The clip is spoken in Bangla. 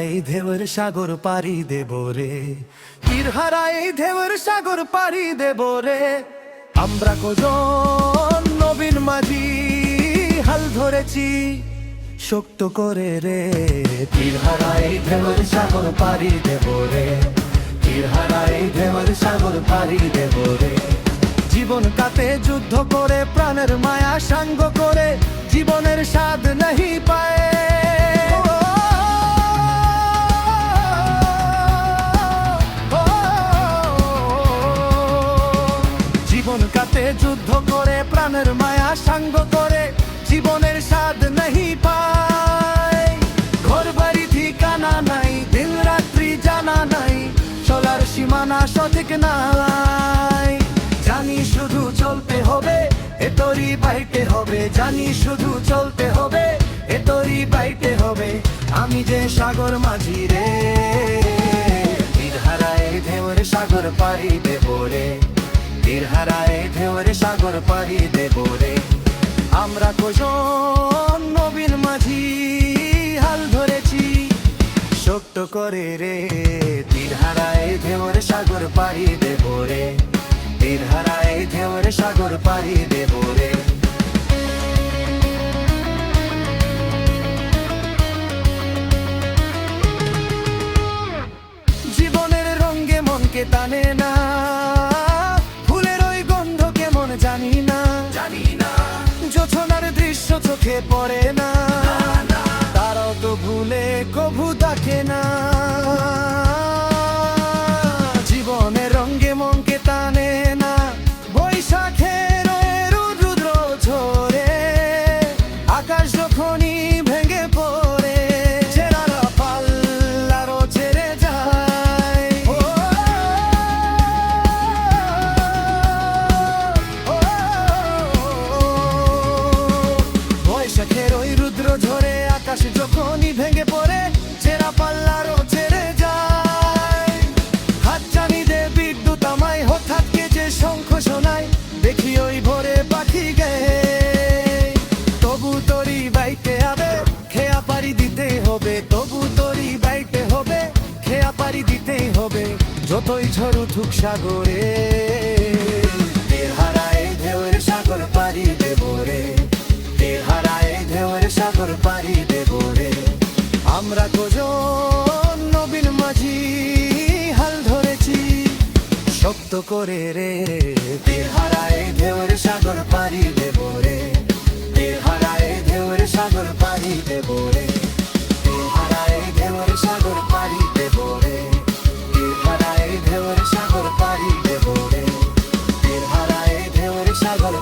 হারাই ঢেউয়ের সাগর পাড়ি দেব রে, তীর হারাই ঢেউয়ের সাগর পাড়ি দেব রে। আমরা কজন নবীন মাঝি হাল ধরেছি শক্ত করে রে, তীর হারাই ঢেউয়ের সাগর পাড়ি দেব রে, তীর হারাই ঢেউয়ের সাগর পাড়ি দেব রে। জীবন কাটে যুদ্ধ করে, প্রাণের মায়া সাঙ্গ করে, জীবনের স্বাদ नहीं পায়। জীবন কাটে যুদ্ধ করে, প্রাণের মায়া সাঙ্গ করে, জীবনের স্বাদ नहीं পায়। ঘর বাড়ি ঠিকানা নাই, দিন রাত্রি জানা নাই, চলার সীমানা সঠিক নাই। জানি শুধু চলতে হবে, এতরি বাইতে হবে, জানি শুধু চলতে হবে, এতরি বাইতে হবে। আমি যে সাগর মাঝি রে, তীর হারায় ঢেউয়ের সাগর পাড়ি দেব রে, তীর হারায় ঢেউয়ের সাগর পাড়ি দেব রে। আমরা কজন নবীন মাঝি হাল ধরেছি শক্ত করে রে, তীর হারায় ঢেউয়ের সাগর পাড়ি দেব রে, তীর হারায় ঢেউয়ের সাগর পাড়ি দেব রে। জীবনের রঙে মনকে টানে না, ফুলের ওই গন্ধ কেমন জানি না, জানি না। জোছনার দৃশ্য চোখে পড়ে না, তারাও তো ভুলে কভু দেখে না। জীবনের রঙে মনকে টানে না, বৈশাখের রুদ্র ঝরে, আকাশ যখনই ভেঙে পড়ে, ছেঁড়া পাল্লারও ছেড়ে যায়। বৈশাখের ওই রুদ্র ঝরে, আকাশ যখনই ভেঙে পড়ে, ছেঁড়া পাল্লারও ছেড়ে যায়। হাত জানি দে বিদ্যুৎ আমায় হঠাৎ কে যে শঙ্খ শোনায়, দেখি ওই ভোরে পাখি গে, তবু তরি বাইতে হবে, খেয়া পারি দিতেই হবে, তবু তরি বাইতে হবে, খেয়া পারি দিতেই হবে, যতই ঝড় উঠুক সাগরে। তীর হারায় ঢেউয়ের সাগর পাড়ি দেব রে, তীর হারায় ঢেউয়ের সাগর পাড়ি দেব রে। আমরা কজন নবীন মাঝি হাল ধরেছি শক্ত করে রে, তীর হারায় ঢেউয়ের সাগর পাড়ি দেব রে, তীর হারায় ঢেউয়ের সাগর পাড়ি দেব রে, তীর হারায় ঢেউয়ের সাগর পাড়ি দেব রে, তীর হারায় ঢেউয়ের সাগর পাড়ি দেব রে, তীর হারায় ঢেউয়ের সাগর